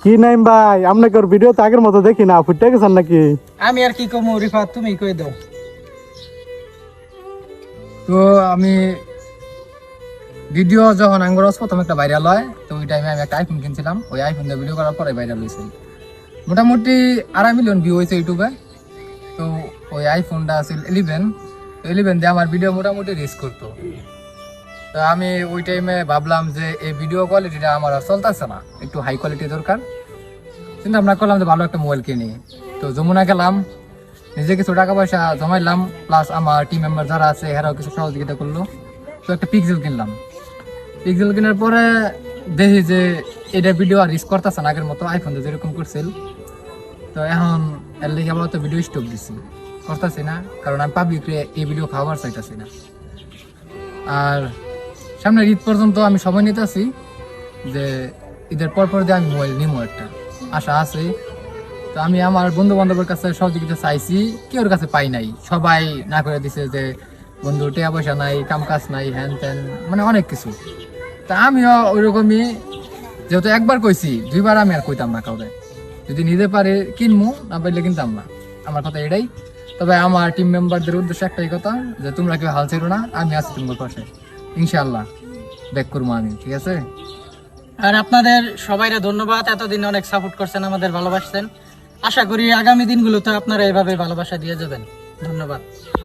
কি নাইম ভাই, আপনাকে ওর ভিডিও তো আগের মতো দেখি না, ফুটে গেছেন নাকি? আমি আর কি কমু রিফাত, তুমি কই দাও। তো আমি ভিডিও যখন আঙ্গুরস প্রথম একটা ভাইরাল হয়, তো ওই টাইমে আমি একটা আইফোন কিনছিলাম। ওই আইফোন দিয়ে ভিডিও করার পরে ভাইরাল হয়েছে। মোটামুটি 2.5 মিলিয়ন ভিউ হয়েছে ইউটিউবে। তো ওই আইফোনটা আছে 11 দিয়ে আমার ভিডিও মোটামুটি রিচ করতো। তো আমি ওই টাইমে ভাবলাম যে এই ভিডিও কোয়ালিটিটা আমার আর চলতেছে না, একটু হাই কোয়ালিটি দরকার। চিন্তা ভাবনা করলাম যে ভালো একটা মোবাইল কিনি। তো যমুনা গেলাম, নিজে কিছু টাকা পয়সা জমাইলাম, প্লাস আমার টিম মেম্বার যারা আছে এরাও কিছু সহযোগিতা করলো। তো একটা পিক্সেল কিনলাম। পিক্সেল কেনার পরে দেখি যে এটা ভিডিও আর রিস্ক করতেছে না আগের মতো, আইফোন দিয়ে যেরকম করছিল। তো এখন এর লেগে আবার তো ভিডিও স্টপ দিচ্ছি, করতেছি না, কারণ আমি পাবলিকরে এই ভিডিও খাওয়াবার চাইতেছি না। আর সামনে ঈদ পর্যন্ত আমি সময় নিতেছি যে ঈদের পর দিয়ে আমি মোবাইল নিবো, একটা আশা আছে। তো আমি আমার বন্ধু বান্ধবের কাছে সহযোগিতা চাইছি, কেউর কাছে পাই নাই। সবাই না করে দিছে যে বন্ধু টাকা পয়সা নাই, কাম কাজ নাই, হ্যান ত্যান, মানে অনেক কিছু। তা আমিও ওইরকমই, যেহেতু একবার কইছি, 2বার আমি আর কইতাম না কাউরে। যদি নিতে পারে কিনবো, না পাইলে কিনতাম না। আমার কথা এটাই। তবে আমার টিম মেম্বারদের উদ্দেশ্যে একটাই কথা, যে তোমরা কেউ হাল ছেড়ো না, আমি আছি তোমার পাশে, ইনশাআল্লাহ ব্যাক করবো আমি, ঠিক আছে? আর আপনাদের সবাইরে ধন্যবাদ, এতদিন অনেক সাপোর্ট করছেন, আমাদের ভালোবাসছেন। আশা করি আগামী দিনগুলোতে আপনারা এভাবে ভালোবাসা দিয়ে যাবেন। ধন্যবাদ।